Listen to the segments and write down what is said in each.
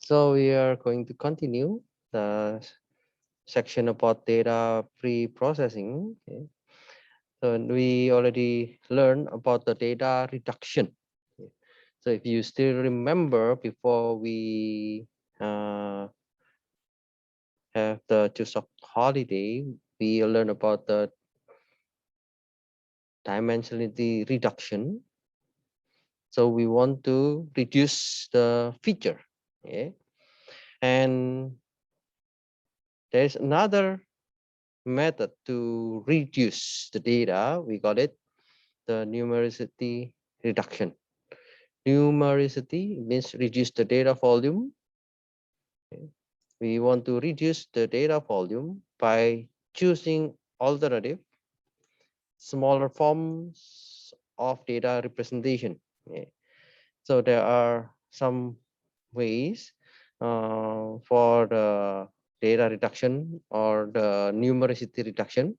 So we are going to continue the section about data pre-processing. Okay. So we already learned about the data reduction. Okay. So if you still remember, before we have the Chuseok holiday, we learned about the dimensionality reduction. So we want to reduce the feature. Okay. And there's another method to reduce the data. We got it, the numerosity reduction. Numerosity means reduce the data volume. Okay. We want to reduce the data volume by choosing alternative smaller forms of data representation. Okay. So there are some ways for the data reduction or the numerosity reduction,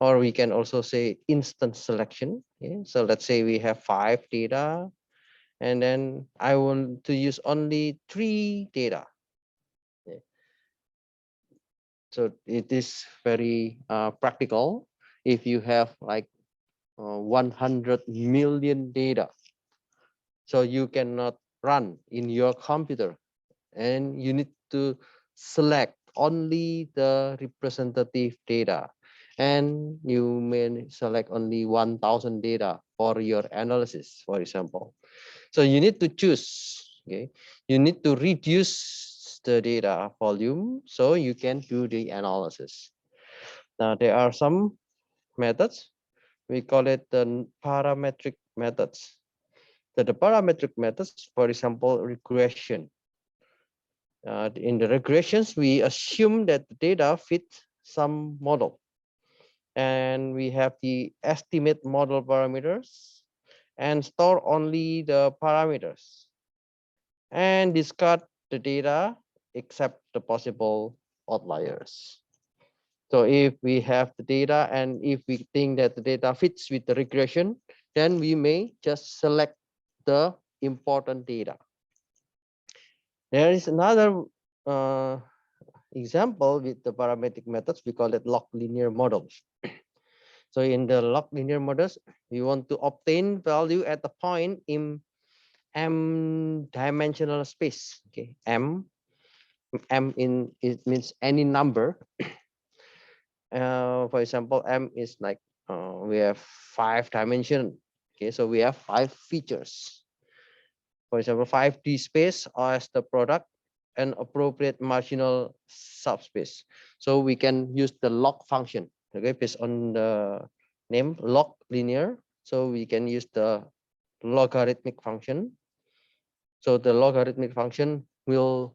or we can also say instance selection. Okay. So let's say we have 5 data, and then I want to use only 3 data. Okay. So it is very practical if you have like 100 million data. So you cannot run in your computer, and you need to select only the representative data, and you may select only 1000 data for your analysis, for example. So you need to choose. Okay, you need to reduce the data volume so you can do the analysis. Now there are some methods. We call it the parametric methods. So the parametric methods, for example, regression. In the regressions, we assume that the data fit some model, and we have the estimate model parameters and store only the parameters and discard the data except the possible outliers. So if we have the data and if we think that the data fits with the regression, then we may just select the important data. There is another example with the parametric methods. We call it log linear models. So in the log linear models, we want to obtain value at the point in m dimensional space. Okay, m in it means any number. For example, m is like we have 5 dimension. Okay, so we have 5 features. For example, 5D space as the product and appropriate marginal subspace. So we can use the log function, okay, based on the name log linear. So we can use the logarithmic function. So the logarithmic function will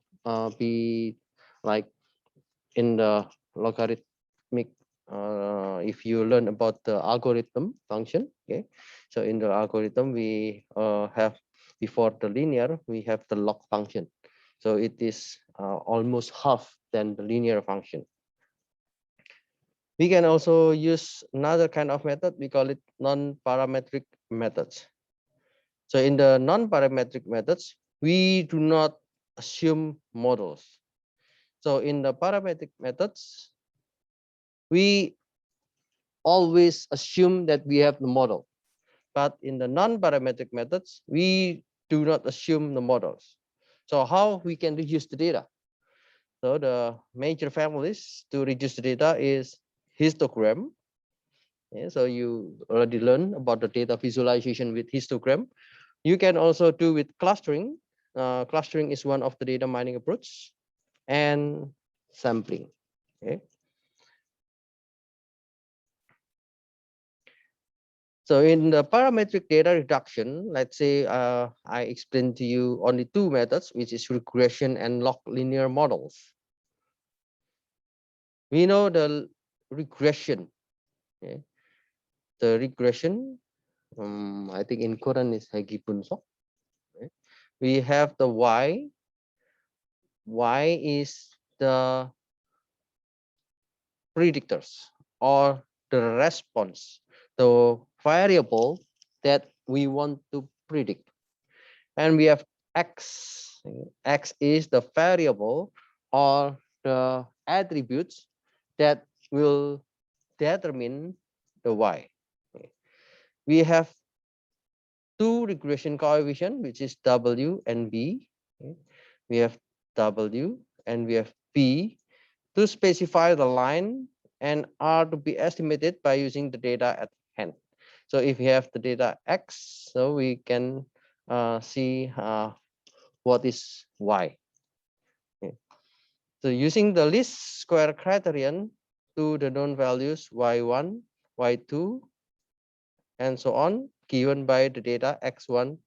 be like in the logarithmic. If you learn about the algorithm function, okay. So in the algorithm, we have before the linear, we have the log function. So it is almost half than the linear function. We can also use another kind of method. We call it non-parametric methods. So in the non-parametric methods, we do not assume models. So in the parametric methods, we always assume that we have the model. But in the non-parametric methods, we do not assume the models. So how we can reduce the data? So the major families to reduce the data is histogram. Yeah, so you already learned about the data visualization with histogram. You can also do with clustering. Clustering is one of the data mining approach, and sampling. Okay. So in the parametric data reduction, let's say I explained to you only 2 methods, which is regression and log linear models. We know the regression. Okay. The regression, I think in Korean is Hegi Bunsok. Okay. We have the Y. Y is the predictors or the response, the variable that we want to predict. And we have X X is the variable or the attributes that will determine the Y. We have two regression coefficient, which is W and B. We have W and we have B to specify the line and R to be estimated by using the data at hand. So if we have the data X, so we can see what is Y. So using the least square criterion to the known values Y1, Y2, and so on, given by the data X1,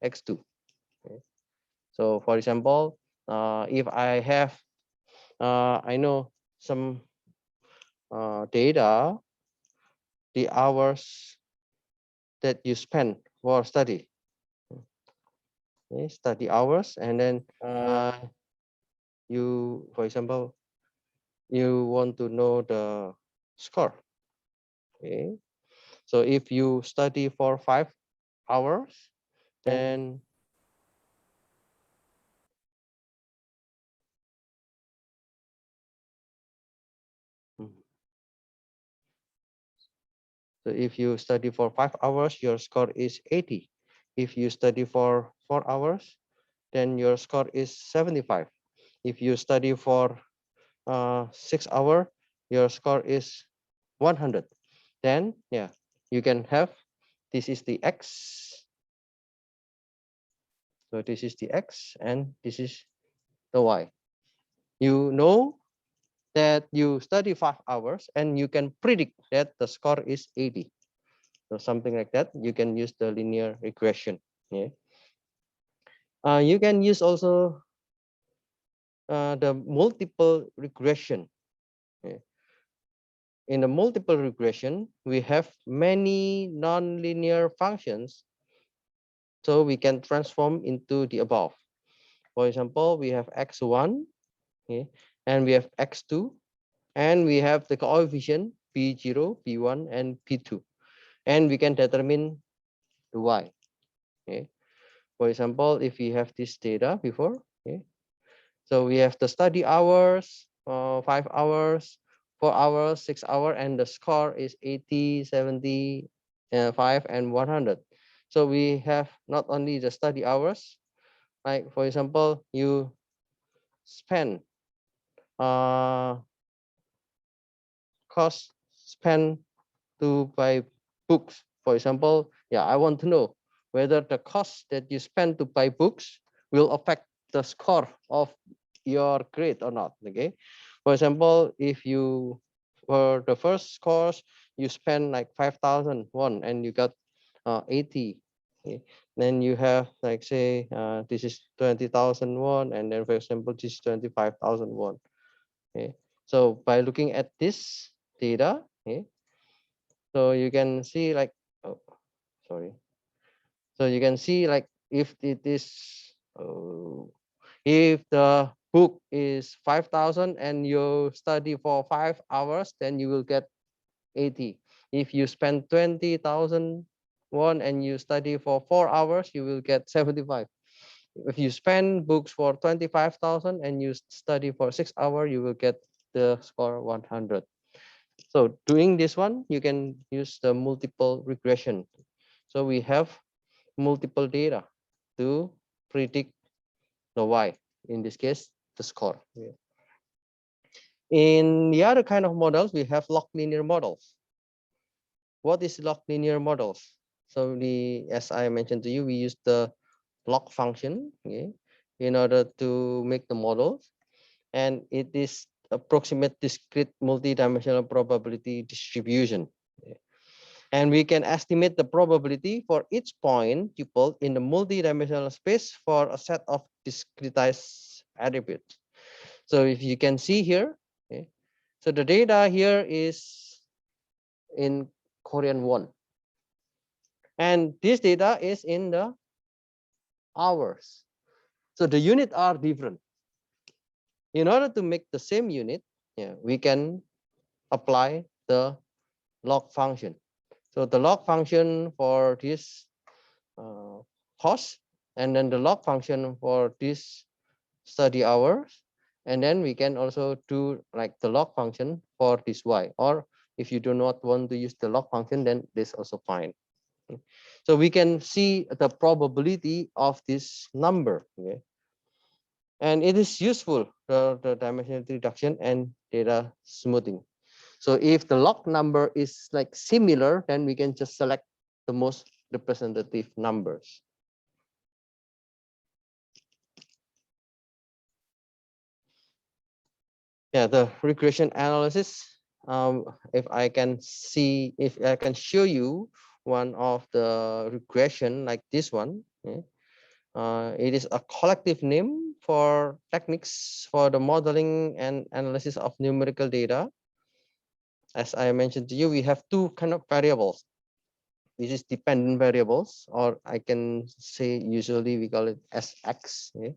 X2. So for example, if I have, I know some data, the hours that you spend for study, study hours, and then you, for example, you want to know the score. Okay, so if you study for 5 hours, then so if you study for 5 hours, your score is 80. If you study for 4 hours, then your score is 75. If you study for 6 hours, your score is 100. Then yeah, you can have, this is the X. So this is the X and this is the Y. You know that you study 5 hours and you can predict that the score is 80. So something like that, you can use the linear regression. Yeah. You can use also the multiple regression. Yeah. In the multiple regression, we have many nonlinear functions, so we can transform into the above. For example, we have x1, okay, and we have x2, and we have the coefficient p0, p1, and p2, and we can determine the y. Okay. For example, if we have this data before, okay, so we have the study hours, 5 hours, 4 hours, 6 hours, and the score is 80, 70, 5, and 100. So we have not only the study hours, like for example, you spend cost spent to buy books. For example, yeah, I want to know whether the cost that you spend to buy books will affect the score of your grade or not. Okay, for example, if you, for the first course you spend like 5,000 won and you got 80. Okay, then you have like say this is 20,000 won, and then for example this is 25,000 won. Okay, so by looking at this data, okay, so you can see like, oh, sorry. So you can see like if it is, if the book is 5,000 and you study for 5 hours, then you will get 80. If you spend 20,000 won and you study for 4 hours, you will get 75. If you spend books for 25,000 and you study for 6 hours, you will get the score 100. So doing this one, you can use the multiple regression. So we have multiple data to predict the Y, in this case, the score. In the other kind of models, we have log linear models. What is log linear models? So as I mentioned to you, we use the log function, okay, in order to make the models, and it is approximate discrete multidimensional probability distribution. And we can estimate the probability for each point tuple in the multidimensional space for a set of discretized attributes. So if you can see here, okay, so the data here is in Korean won, and this data is in the hours. So the units are different. In order to make the same unit, yeah, we can apply the log function. So the log function for this cost and then the log function for this study hours, and then we can also do like the log function for this y, or if you do not want to use the log function, then this also fine. So we can see the probability of this number. Okay, and it is useful, the dimensionality reduction and data smoothing. So if the log number is like similar, then we can just select the most representative numbers. Yeah, the regression analysis. If I can show you one of the regression like this one. Okay? It is a collective name for techniques for the modeling and analysis of numerical data. As I mentioned to you, we have two kind of variables. This is dependent variables, or I can say usually we call it as x. Okay?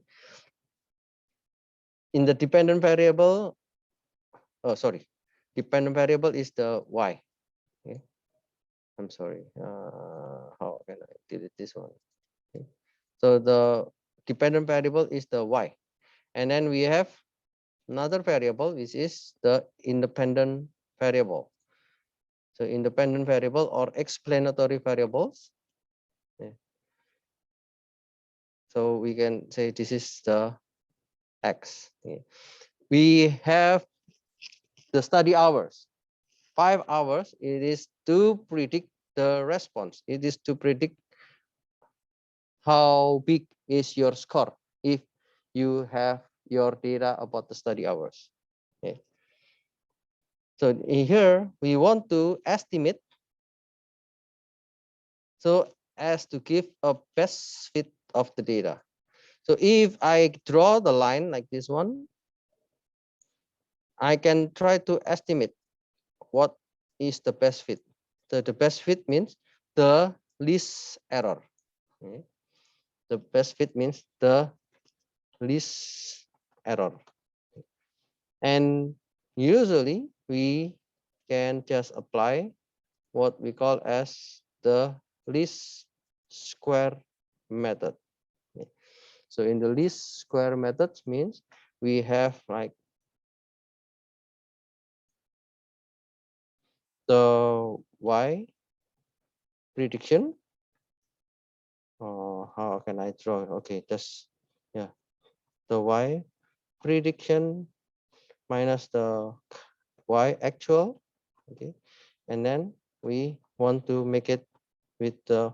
In the dependent variable, dependent variable is the y. Okay? I'm sorry. How can I delete this one? Okay. So the dependent variable is the y, and then we have another variable which is the independent variable. So independent variable or explanatory variables. Okay. So we can say this is the x. Okay. We have the study hours. 5 hours. It is to predict the response. It is to predict how big is your score if you have your data about the study hours. Okay. So here we want to estimate so as to give a best fit of the data. So if I draw the line like this one, I can try to estimate what is the best fit. So the best fit means the least error. Okay. The best fit means the least error. And usually we can just apply what we call as the least square method. Okay. So in the least square method means we have like the y prediction. How can I draw? Okay, just yeah, the y prediction minus the y actual. Okay, and then we want to make it with the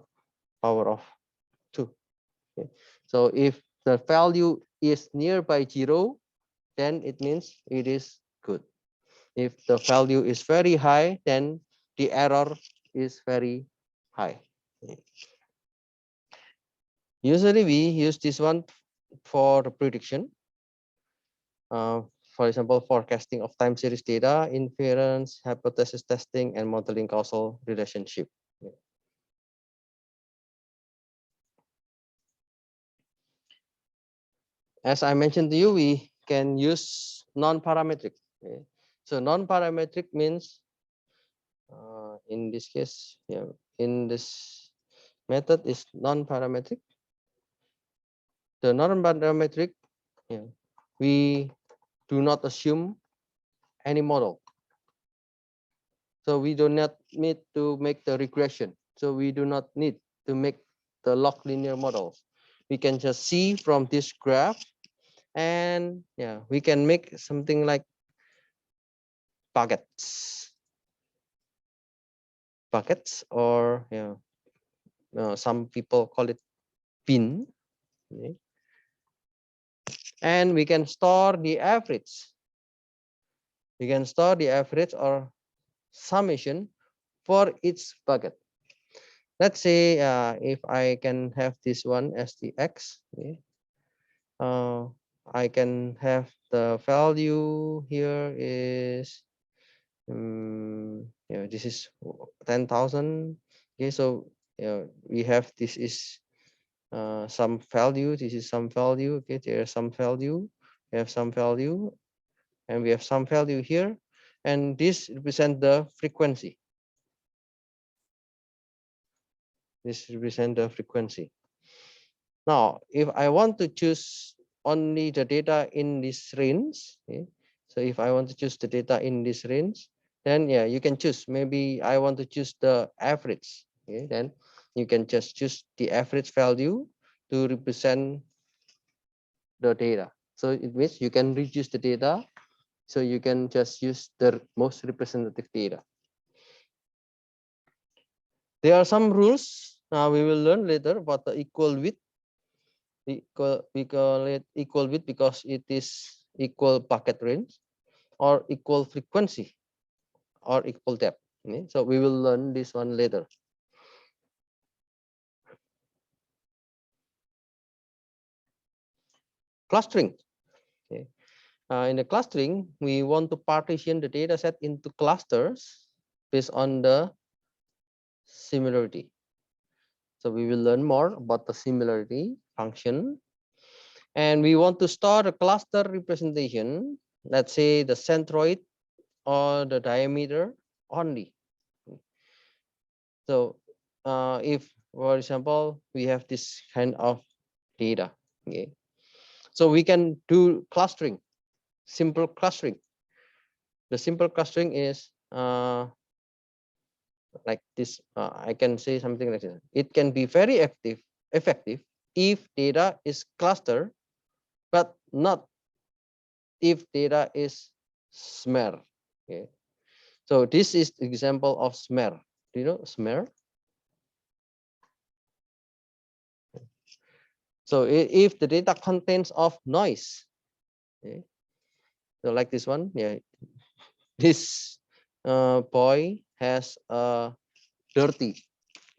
power of 2. Okay. So if the value is nearby 0, then it means it is good. If the value is very high, then the error is very high. Okay. Usually we use this one for the prediction. For example, forecasting of time series data, inference, hypothesis testing, and modeling causal relationship. As I mentioned to you, we can use non-parametric. Okay. So non-parametric means, in this case, yeah, in this method is non-parametric. The non-parametric, yeah, we do not assume any model. So we do not need to make the regression. So we do not need to make the log linear models. We can just see from this graph, and yeah, we can make something like buckets, or yeah, some people call it bin. Okay. And we can store the average. We can store the average or summation for each bucket. Let's say if I can have this one as the x, okay, I can have the value here is, yeah, this is 10,000. Okay, so yeah, we have this is some value. This is some value. Okay, there's some value. We have some value, and we have some value here, and this represent the frequency. This represent the frequency. Now, if I want to choose only the data in this range, okay, so if I want to choose the data in this range, then yeah, you can choose. Maybe I want to choose the average. Okay, then you can just choose the average value to represent the data. So it means you can reduce the data. So you can just use the most representative data. There are some rules we will learn later about the equal width. We call it equal width because it is equal bucket range or equal frequency or equal depth. Okay? So we will learn this one later. Clustering. Okay. In the clustering, we want to partition the data set into clusters based on the similarity. So we will learn more about the similarity function. And we want to store a cluster representation, let's say the centroid or the diameter only. So if, for example, we have this kind of data, okay, so we can do clustering, simple clustering. The simple clustering is like this. I can say something like this. It can be very effective if data is clustered, but not if data is smear. Okay, so this is example of smear. Do you know smear? So if the data contains of noise, okay, so like this one, yeah, this boy has dirty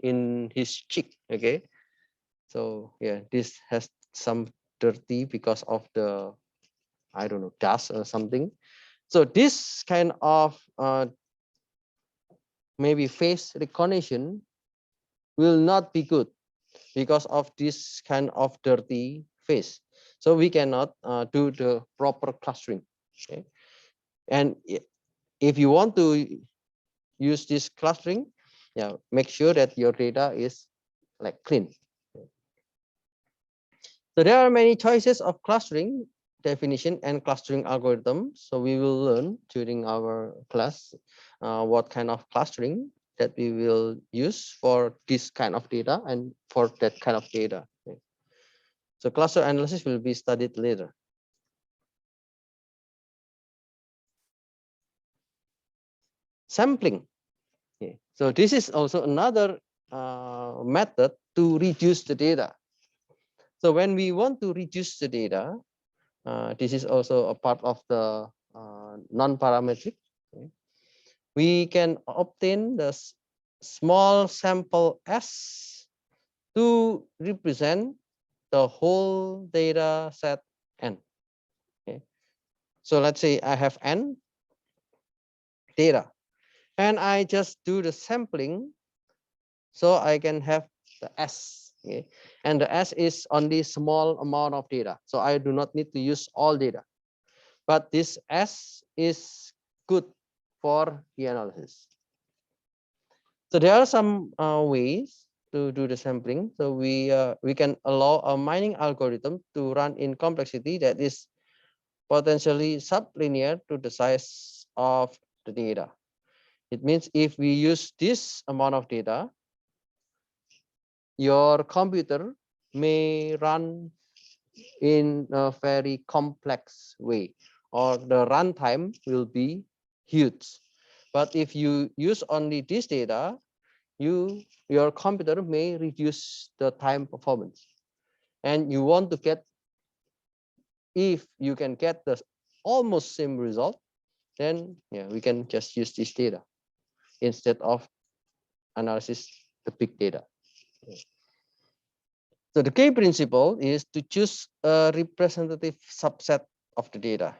in his cheek. Okay, so yeah, this has some dirty because of the, I don't know, dust or something. So this kind of maybe face recognition will not be good because of this kind of dirty face. So we cannot do the proper clustering. Okay? And if you want to use this clustering, yeah, make sure that your data is like clean. So there are many choices of clustering definition and clustering algorithm. So we will learn during our class what kind of clustering that we will use for this kind of data and for that kind of data. Okay. So cluster analysis will be studied later. Sampling. Okay. So this is also another method to reduce the data. So when we want to reduce the data, this is also a part of the non-parametric. Okay. We can obtain the small sample S to represent the whole data set N. Okay. So let's say I have N data and I just do the sampling so I can have the S. Okay. And the S is only small amount of data. So I do not need to use all data. But this S is good for the analysis. So there are some ways to do the sampling. So we can allow a mining algorithm to run in complexity that is potentially sublinear to the size of the data. It means if we use this amount of data, your computer may run in a very complex way, or the runtime will be huge. But if you use only this data, your computer may reduce the time performance. And you want to get, if you can get the almost same result, then yeah, we can just use this data instead of analysis the big data. So the key principle is to choose a representative subset of the data.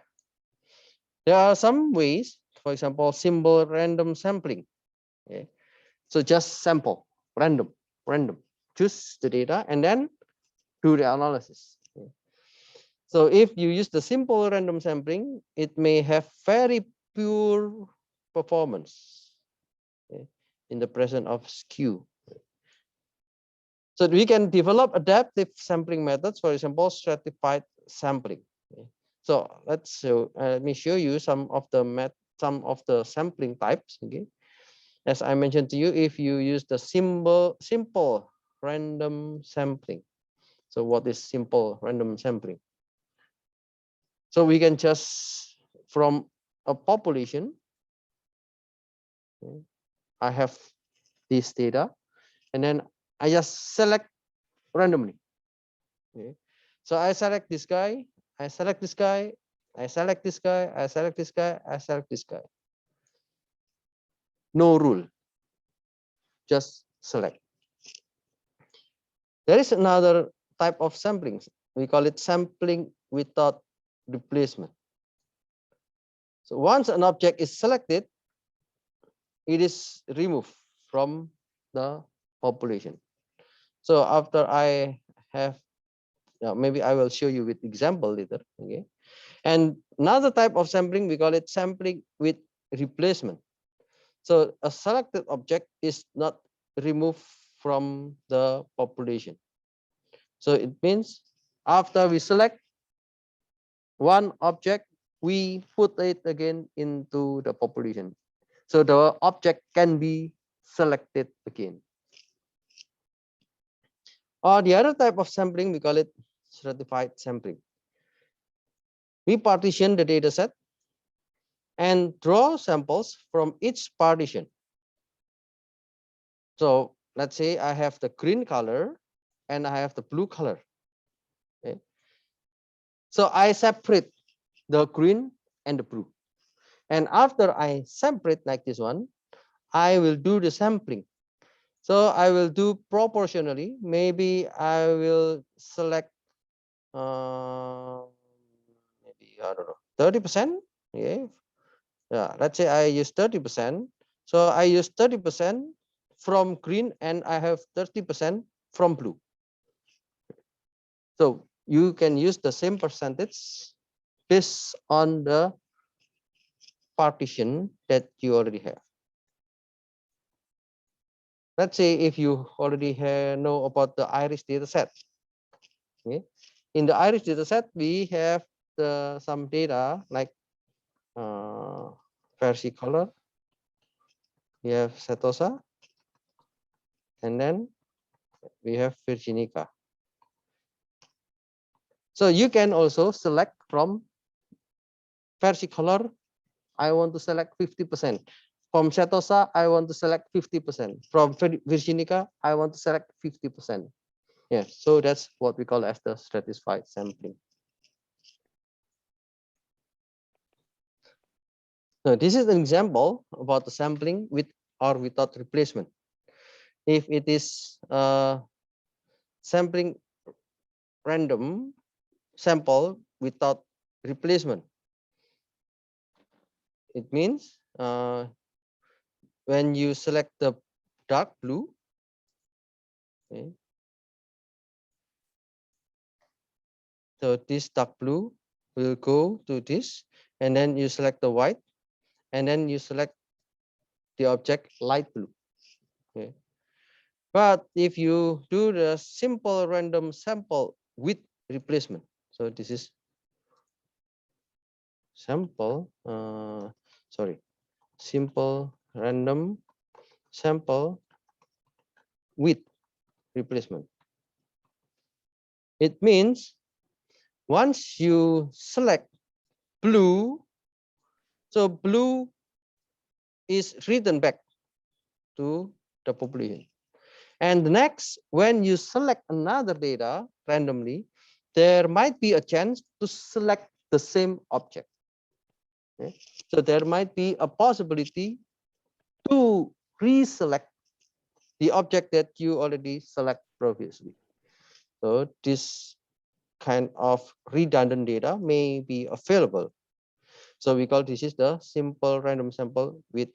There are some ways, for example, simple random sampling. Okay. So just sample, random. Choose the data and then do the analysis. Okay. So if you use the simple random sampling, it may have very pure performance, okay, in the presence of skew. So we can develop adaptive sampling methods, for example, stratified sampling. So let me show you some of the sampling types. Okay, as I mentioned to you, if you use the simple random sampling. So what is simple random sampling? So we can just from a population, I have this data, and then I just select randomly. Okay. So I select this guy, I select this guy, I select this guy, I select this guy, I select this guy. No rule, just select. There is another type of sampling. We call it sampling without replacement. So once an object is selected, it is removed from the population. So after I have, maybe I will show you with example later. Okay. And another type of sampling, we call it sampling with replacement. So a selected object is not removed from the population. So it means after we select one object, we put it again into the population. So the object can be selected again. Or the other type of sampling, we call it stratified sampling. We partition the data set and draw samples from each partition. So let's say I have the green color and I have the blue color. Okay. So I separate the green and the blue. And after I separate like this one, I will do the sampling. So I will do proportionally. Maybe I will select maybe I don't know 30%. Yeah. Yeah. Let's say I use 30%. So I use 30% from green and I have 30% from blue. So you can use the same percentage based on the partition that you already have. Let's say if you already know about the iris data set. Okay. In the iris data set, we have some data like versicolor, we have setosa, and then we have virginica. So you can also select from versicolor, I want to select 50%. From setosa, I want to select 50%. From virginica, I want to select 50%. Yeah, so that's what we call as the stratified sampling. So this is an example about the sampling with or without replacement. If it is sampling random sample without replacement, it means when you select the dark blue, okay, so this dark blue will go to this, and then you select the white, and then you select the object light blue. Okay. But if you do the simple random sample with replacement, so this is sample, simple random sample with replacement. It means once you select blue, so blue is written back to the population. And next, when you select another data randomly, there might be a chance to select the same object. Okay. So there might be a possibility to reselect the object that you already select previously. So this kind of redundant data may be available. So we call this is the simple random sample with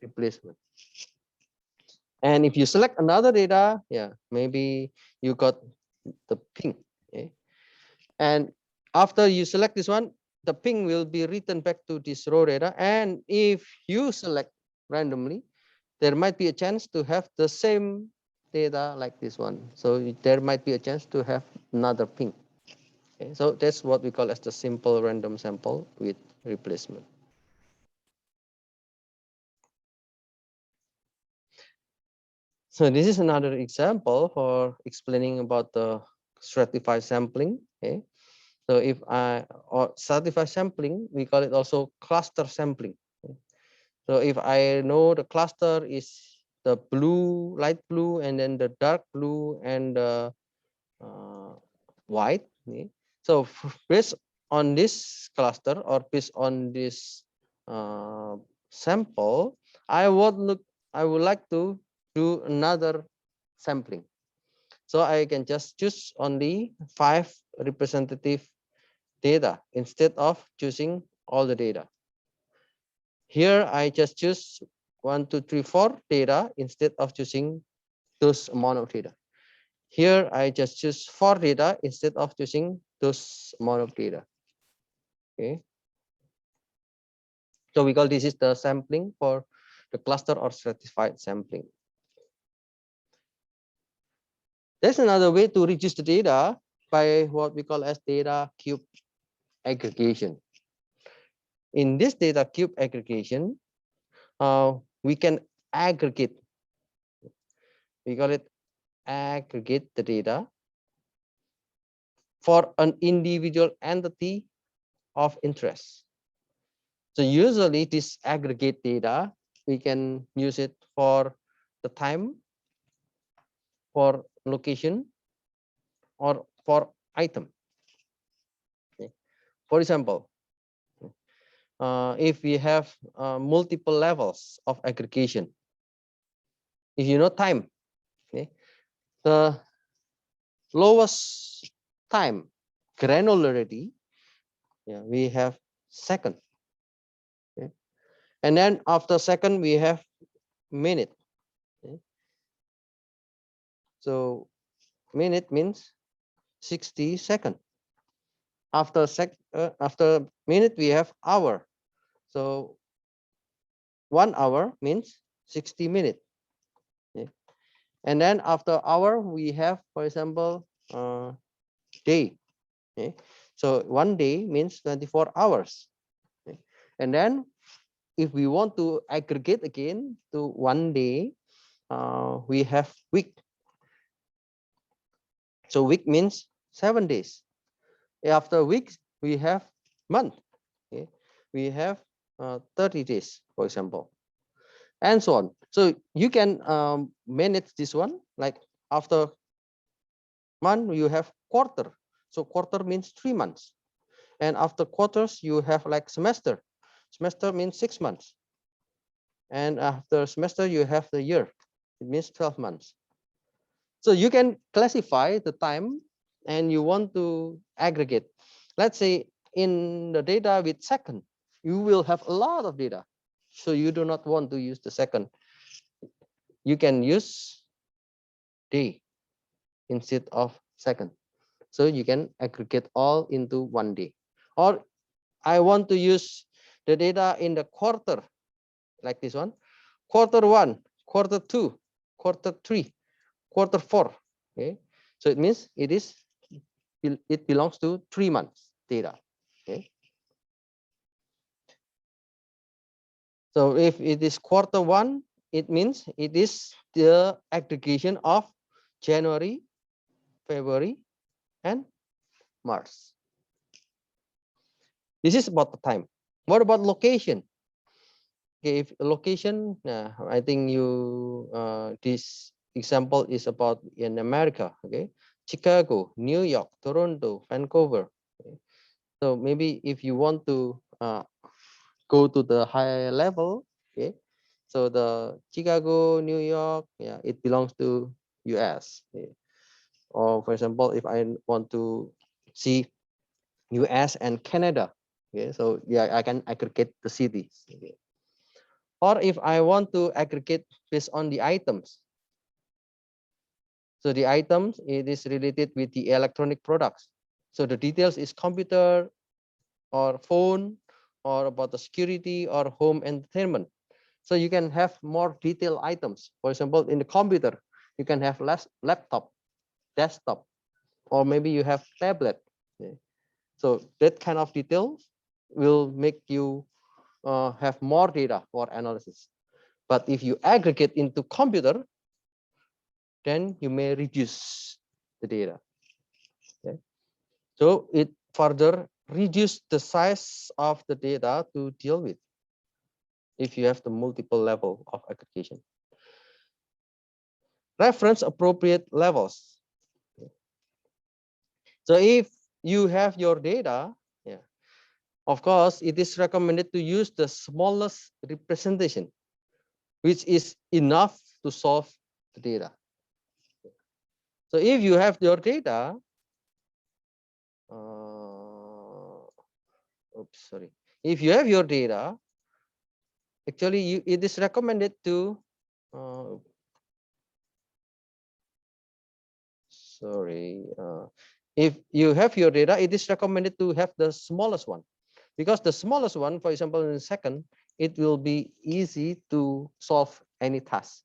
replacement. And if you select another data, yeah, maybe you got the pink. Okay. And after you select this one, the ping will be written back to this raw data. And if you select randomly, there might be a chance to have the same data like this one. So there might be a chance to have another pink. Okay, so that's what we call as the simple random sample with replacement. So this is another example for explaining about the stratified sampling. Okay, so if I or stratified sampling, we call it also cluster sampling. Okay? So if I know the cluster is the blue, light blue, and then the dark blue and the white. Okay? So based on this cluster or based on this sample, I would like to do another sampling. So I can just choose only 5 representative data instead of choosing all the data. Here I just choose 1, 2, 3, 4 data instead of choosing those amount of data. Here I just choose 4 data instead of choosing those amount of data. Okay. So we call this is the sampling for the cluster or stratified sampling. There's another way to reduce the data by what we call as data cube aggregation. In this data cube aggregation, we can aggregate. We call it aggregate the data for an individual entity of interest. So usually this aggregate data, we can use it for the time, for location, or for item. Okay. For example, if we have multiple levels of aggregation, if you know time, okay, the lowest time granularity, yeah, we have second. Okay. And then after second, we have minute. Okay. So minute means 60 seconds. After minute, we have hour. So 1 hour means 60 minutes. Okay. And then after hour, we have, for example, day. Okay. So 1 day means 24 hours. Okay. And then if we want to aggregate again to 1 day, we have week. So week means 7 days. After weeks, we have month. Okay. We have 30 days, for example, and so on. So you can manage this one, like after month, you have quarter. So quarter means 3 months. And after quarters, you have like semester. Semester means 6 months. And after semester, you have the year. It means 12 months. So you can classify the time and you want to aggregate. Let's say in the data with second, you will have a lot of data. So you do not want to use the second. You can use day instead of second. So you can aggregate all into 1 day. Or I want to use the data in the quarter, like this one. Quarter 1, quarter 2, quarter 3, quarter 4. Okay. So it means it belongs to 3 months data. Okay. So if it is quarter 1, it means it is the aggregation of January, February, and March. This is about the time. What about location? Okay, if location, I think you this example is about in America. Okay, Chicago, New York, Toronto, Vancouver. Okay. So maybe if you want to go to the higher level, okay, so the Chicago, New York, yeah, it belongs to US. Okay. Or for example, if I want to see US and Canada, okay, so yeah, I can aggregate the cities. Okay. Or if I want to aggregate based on the items. So the items, it is related with the electronic products. So the details is computer or phone or about the security or home entertainment. So you can have more detailed items. For example, in the computer, You can have less laptop, desktop, or maybe you have tablet. Okay. So that kind of detail will make you have more data for analysis. But if you aggregate into computer, then you may reduce the data. Okay. So it further reduce the size of the data to deal with if you have the multiple level of aggregation. Reference appropriate levels. So if you have your data, yeah, of course, it is recommended to use the smallest representation, which is enough to solve the data. So if you have your data, if you have your data, actually it is recommended to, if you have your data, it is recommended to have the smallest one, because the smallest one, for example, in a second, it will be easy to solve any task.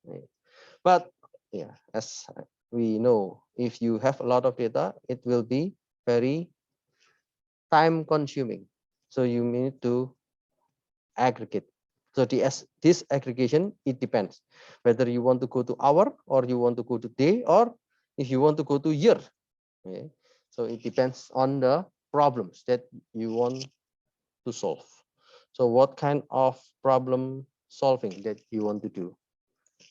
But yeah, as we know, if you have a lot of data, it will be very time consuming. So you need to aggregate. So this aggregation, it depends whether you want to go to hour, or you want to go to day, or if you want to go to year. Okay. So it depends on the problems that you want to solve. So what kind of problem solving that you want to do?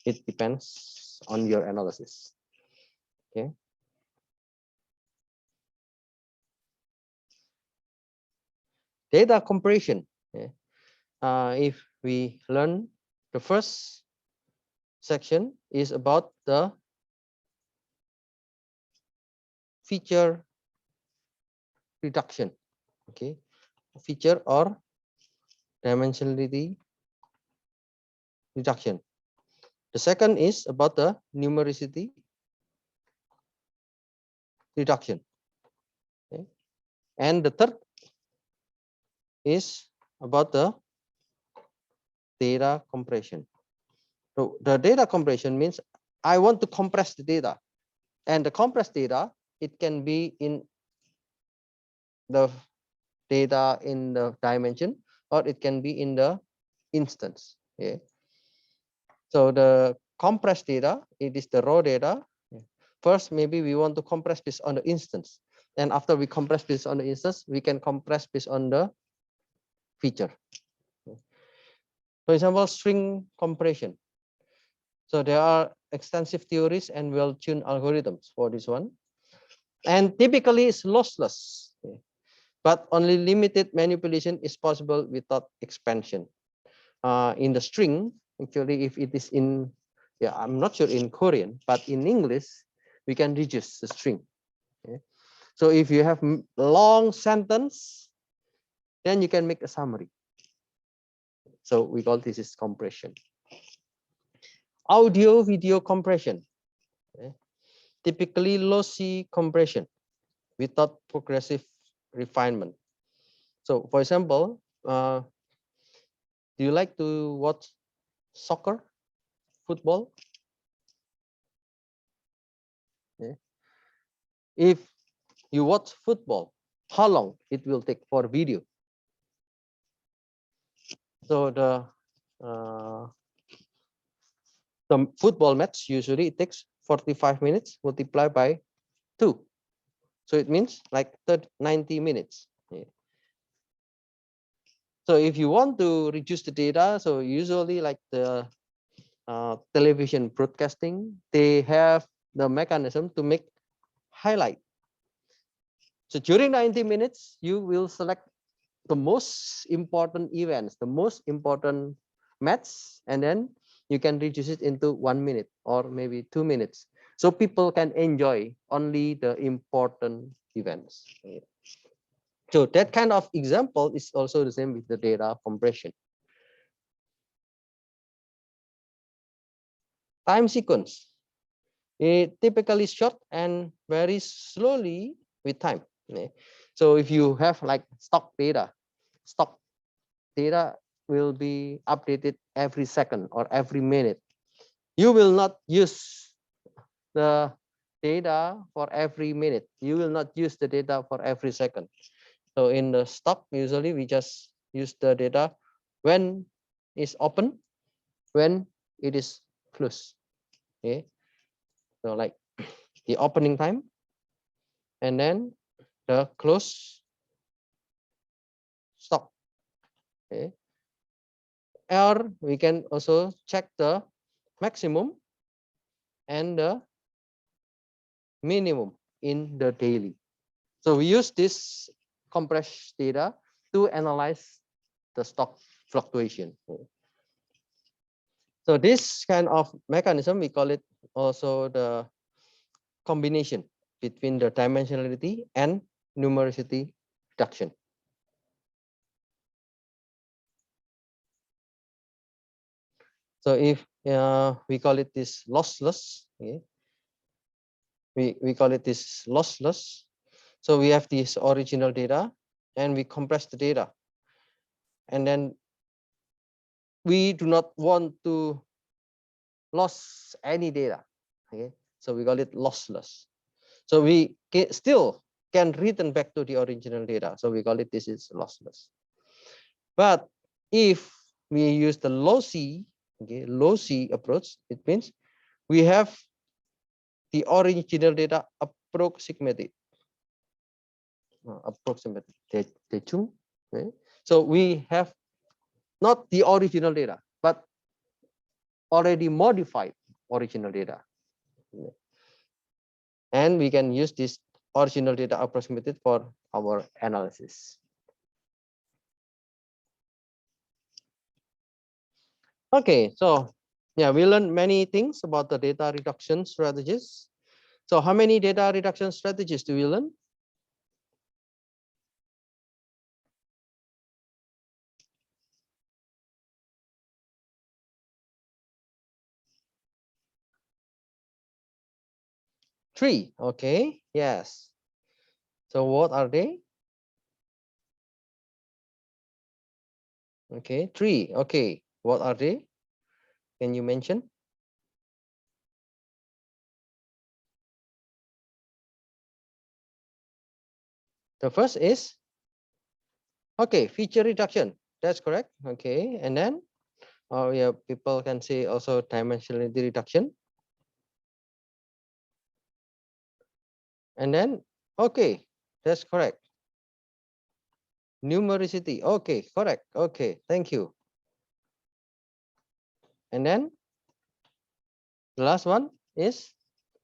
It depends on your analysis. Okay. Data compression. Okay. If we learn, the first section is about the feature reduction. Okay, feature or dimensionality reduction. The second is about the numerosity reduction. Okay. And the third is about the data compression. So the data compression means I want to compress the data, and the compressed data, it can be in the data in the dimension, or it can be in the instance. Okay. So the compressed data, it is the raw data. First, maybe we want to compress this on the instance. And after we compress this on the instance, we can compress this on the feature. For example, string compression. So there are extensive theories and well-tuned algorithms for this one. And typically it's lossless, but only limited manipulation is possible without expansion. In the string, actually, if it is in, yeah, I'm not sure in Korean, but in English, we can reduce the string. Okay. So if you have long sentence, then you can make a summary. So we call this is compression. Audio video compression. Okay. Typically lossy compression without progressive refinement. So for example, do you like to watch soccer, football? Yeah. If you watch football, how long it will take for video? So the football match usually it takes 45 minutes multiplied by 2. So it means like 90 minutes. Yeah. So if you want to reduce the data, so usually like the television broadcasting, they have the mechanism to make highlight. So during 90 minutes, you will select the most important events, the most important match, and then you can reduce it into 1 minute or maybe 2 minutes. So people can enjoy only the important events. So that kind of example is also the same with the data compression. Time sequence. It typically short and very slowly with time. So if you have like stock data will be updated every second or every minute. You will not use the data for every minute. You will not use the data for every second. So in the stock, usually we just use the data when it's open, when it is closed. Okay. So like the opening time and then the close stock. Okay. Or we can also check the maximum and the minimum in the daily. So we use this compressed data to analyze the stock fluctuation. So this kind of mechanism, we call it also the combination between the dimensionality and numerosity reduction. So if we call it this lossless, okay, we call it this lossless. So we have this original data and we compress the data. And then we do not want to lose any data. Okay, so we call it lossless. So we still can return back to the original data. So we call it this is lossless. But if we use the lossy, okay, lossy approach, it means we have the original data approximated. Approximated. Okay? So we have not the original data, but already modified original data. And we can use this original data approximated for our analysis. Okay, so yeah, we learned many things about the data reduction strategies. So how many data reduction strategies do we learn? Three. Okay, yes. So what are they? Okay, three. Okay, what are they? Can you mention? The first is, okay, feature reduction. That's correct. Okay, and then yeah, people can say also dimensionality reduction. And then, okay, that's correct. Numerosity. Okay, correct. Okay, thank you. And then the last one is,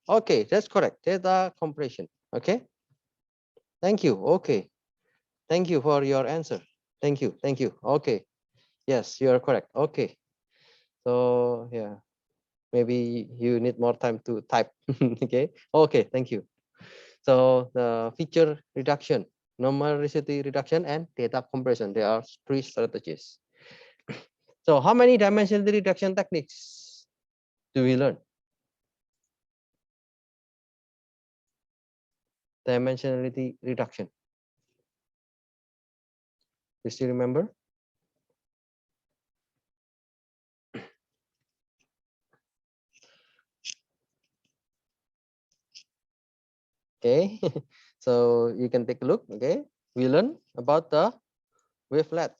okay, that's correct. Data compression. Okay, thank you. Okay, thank you for your answer. Thank you. Thank you. Okay, yes, you are correct. Okay, so yeah, maybe you need more time to type. Okay, okay, thank you. So the feature reduction, numerosity reduction, and data compression, there are three strategies. So how many dimensionality reduction techniques do we learn? Dimensionality reduction. You still remember? Okay, so you can take a look. Okay, we learn about the wavelet,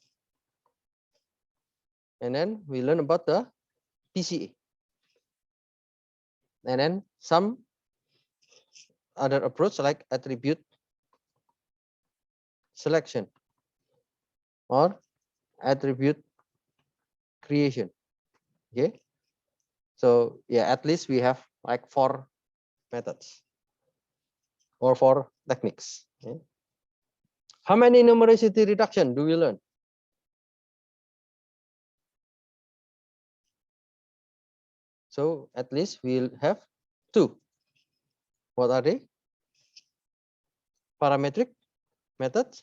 and then we learn about the PCA, and then some other approach like attribute selection or attribute creation. Okay, so yeah, at least we have like 4 methods or 4 techniques. Okay. How many numerosity reduction do we learn? So at least we'll have 2. What are they? Parametric methods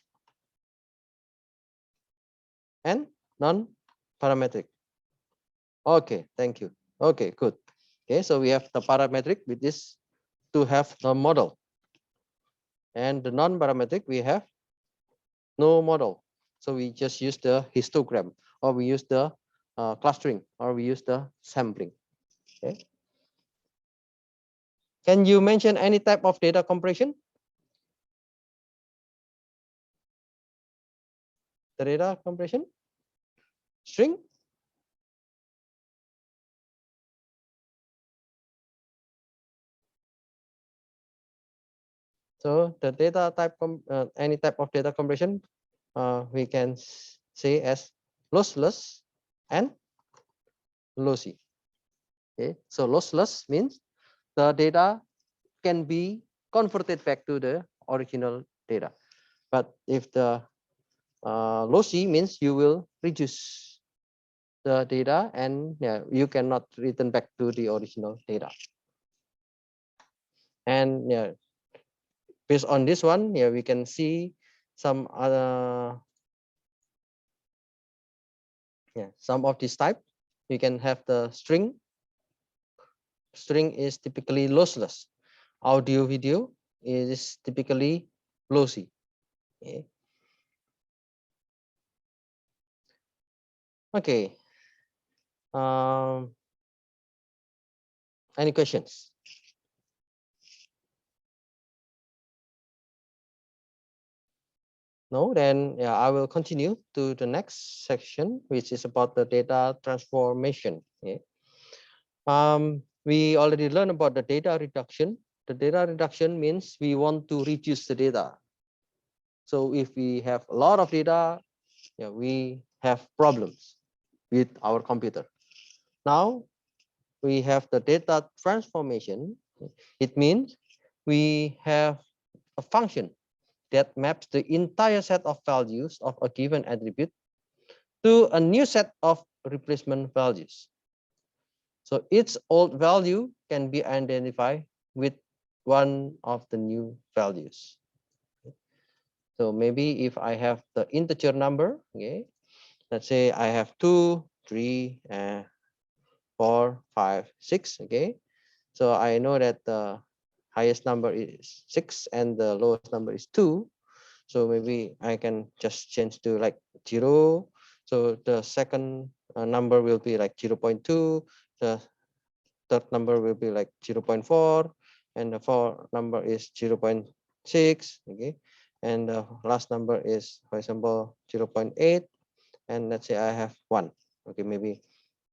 and non-parametric. Okay, thank you. Okay, good. Okay, so we have the parametric with this to have the model. And the non-parametric, we have no model. So we just use the histogram, or we use the clustering, or we use the sampling. Okay. Can you mention any type of data compression? The data compression? String? So the data type, any type of data compression, we can say as lossless and lossy. Okay, so lossless means the data can be converted back to the original data. But if the lossy means you will reduce the data and you cannot return back to the original data. And based on this one, we can see some other some of this type. You can have the string. String is typically lossless. Audio video is typically lossy. Okay. Okay. Any questions? No, then I will continue to the next section, which is about the data transformation. Okay. We already learned about the data reduction. The data reduction means we want to reduce the data. So if we have a lot of data, we have problems with our computer. Now we have the data transformation. It means we have a function that maps the entire set of values of a given attribute to a new set of replacement values. So each old value can be identified with one of the new values. So maybe if I have the integer number, okay, let's say I have 2, 3, 4, 5, 6, okay. So I know that the highest number is 6 and the lowest number is 2. So maybe I can just change to like 0. So the second number will be like 0.2. The third number will be like 0.4. And the fourth number is 0.6. Okay. And the last number is, for example, 0.8. And let's say I have 1. Okay, maybe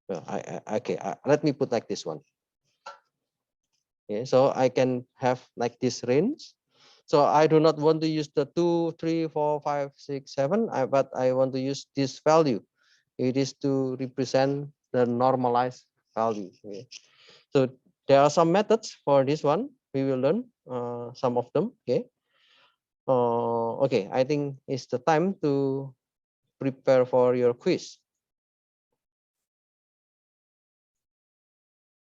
let me put like this one. Okay, so I can have like this range. So I do not want to use the 2, 3, 4, 5, 6, 7, but I want to use this value. It is to represent the normalized value. Okay. So there are some methods for this one. We will learn some of them. Okay. Okay, I think it's the time to prepare for your quiz.